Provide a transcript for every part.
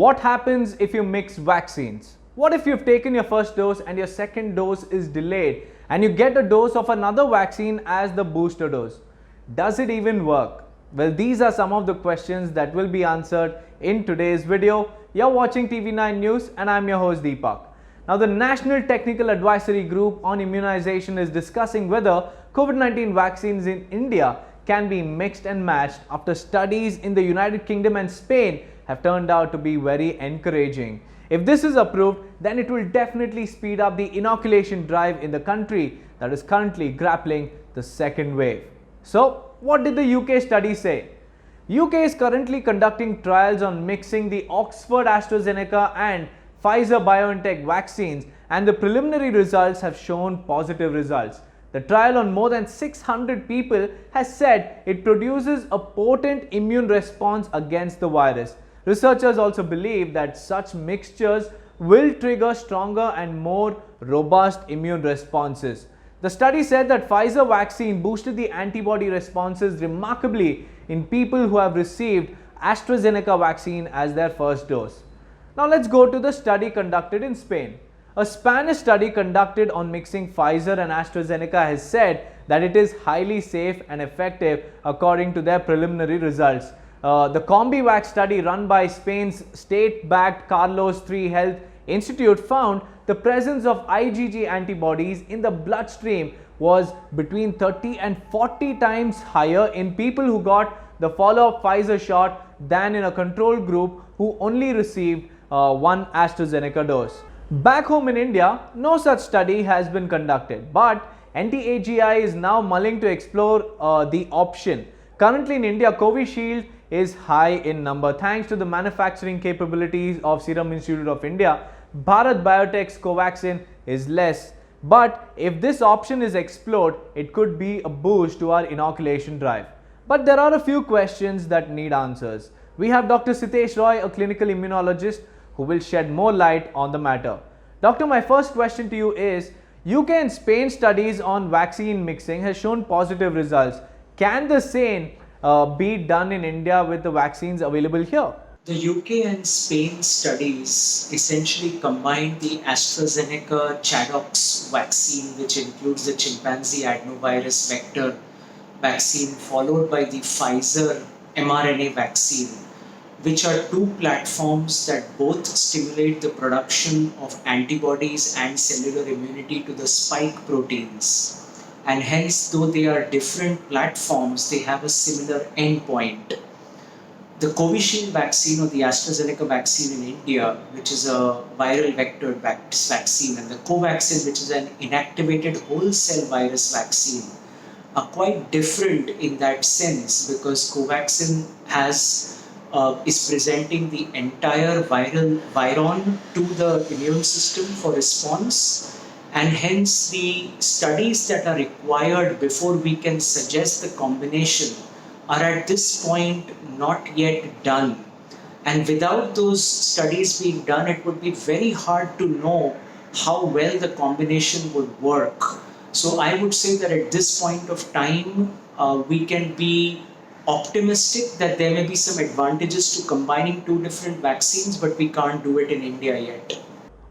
What happens if you mix vaccines? What if you've taken your first dose and your second dose is delayed and you get a dose of another vaccine as the booster dose? Does it even work? Well, these are some of the questions that will be answered in today's video. You're watching TV9 News and I'm your host Deepak. Now, the National Technical Advisory Group on Immunization is discussing whether Covid-19 vaccines in India can be mixed and matched after studies in the United Kingdom and Spain have turned out to be very encouraging. If this is approved, then it will definitely speed up the inoculation drive in the country that is currently grappling the second wave. So, what did the UK study say? UK is currently conducting trials on mixing the Oxford AstraZeneca and Pfizer-BioNTech vaccines, and the preliminary results have shown positive results. The trial on more than 600 people has said it produces a potent immune response against the virus. Researchers also believe that such mixtures will trigger stronger and more robust immune responses. The study said that Pfizer vaccine boosted the antibody responses remarkably in people who have received AstraZeneca vaccine as their first dose. Now let's go to the study conducted in Spain. A Spanish study conducted on mixing Pfizer and AstraZeneca has said that it is highly safe and effective according to their preliminary results. The CombiVac study run by Spain's state-backed Carlos III Health Institute found the presence of IgG antibodies in the bloodstream was between 30 and 40 times higher in people who got the follow-up Pfizer shot than in a control group who only received one AstraZeneca dose. Back home in India, no such study has been conducted, but NTAGI is now mulling to explore the option. Currently in India, Covishield is high in number thanks to the manufacturing capabilities of Serum Institute of India. Bharat Biotech's Covaxin is less, but if this option is explored, it could be a boost to our inoculation drive. But there are a few questions that need answers. We have Dr. Sitesh Roy, a clinical immunologist, who will shed more light on the matter. Doctor, my first question to you is, UK and Spain studies on vaccine mixing has shown positive results. Can the same be done in India with the vaccines available here? The UK and Spain studies essentially combine the AstraZeneca Chadox vaccine, which includes the chimpanzee adenovirus vector vaccine, followed by the Pfizer mRNA vaccine, which are two platforms that both stimulate the production of antibodies and cellular immunity to the spike proteins. And hence, though they are different platforms, they have a similar endpoint. The Covishield vaccine or the AstraZeneca vaccine in India, which is a viral vector vaccine, and the Covaxin, which is an inactivated whole cell virus vaccine, are quite different in that sense because Covaxin is presenting the entire viron to the immune system for response. And hence the studies that are required before we can suggest the combination are at this point not yet done. And without those studies being done, it would be very hard to know how well the combination would work. So I would say that at this point of time, we can be optimistic that there may be some advantages to combining two different vaccines, but we can't do it in India yet.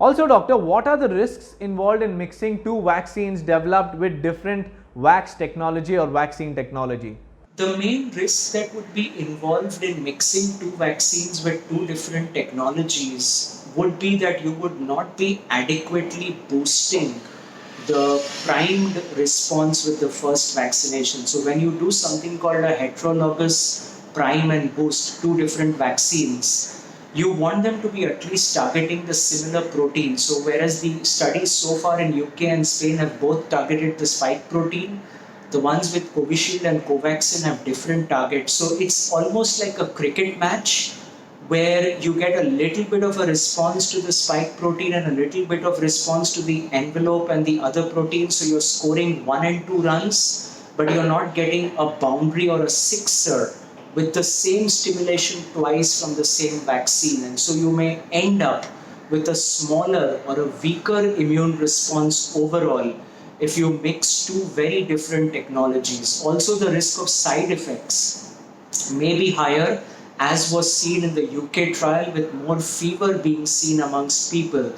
Also, doctor, what are the risks involved in mixing two vaccines developed with different vax technology or vaccine technology? The main risk that would be involved in mixing two vaccines with two different technologies would be that you would not be adequately boosting the primed response with the first vaccination. So when you do something called a heterologous prime and boost, two different vaccines, you want them to be at least targeting the similar protein. So whereas the studies so far in UK and Spain have both targeted the spike protein, the ones with Covishield and Covaxin have different targets. So it's almost like a cricket match where you get a little bit of a response to the spike protein and a little bit of response to the envelope and the other protein. So you're scoring 1 and 2 runs, but you're not getting a boundary or a sixer with the same stimulation twice from the same vaccine. And so you may end up with a smaller or a weaker immune response overall if you mix two very different technologies. Also, the risk of side effects may be higher as was seen in the UK trial, with more fever being seen amongst people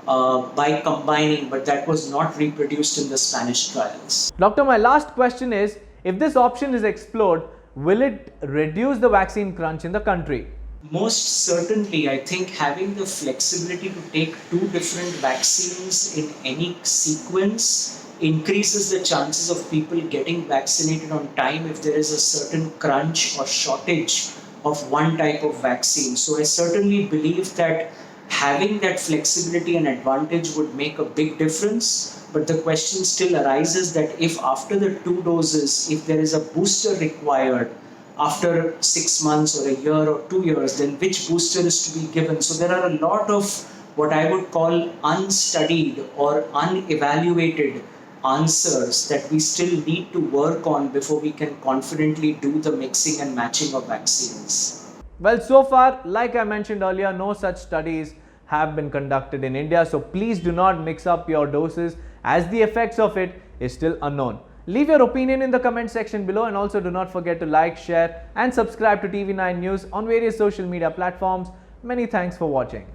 by combining, but that was not reproduced in the Spanish trials. Doctor, my last question is, if this option is explored, will it reduce the vaccine crunch in the country? Most certainly, I think having the flexibility to take two different vaccines in any sequence increases the chances of people getting vaccinated on time if there is a certain crunch or shortage of one type of vaccine. So I certainly believe that having that flexibility and advantage would make a big difference. But the question still arises that if after the two doses, if there is a booster required, after 6 months or a year or 2 years, then which booster is to be given? So there are a lot of what I would call unstudied or unevaluated answers that we still need to work on before we can confidently do the mixing and matching of vaccines. Well, so far, like I mentioned earlier, no such studies have been conducted in India. So please do not mix up your doses, as the effects of it is still unknown. Leave your opinion in the comment section below, and also do not forget to like, share and subscribe to TV9 News on various social media platforms. Many thanks for watching.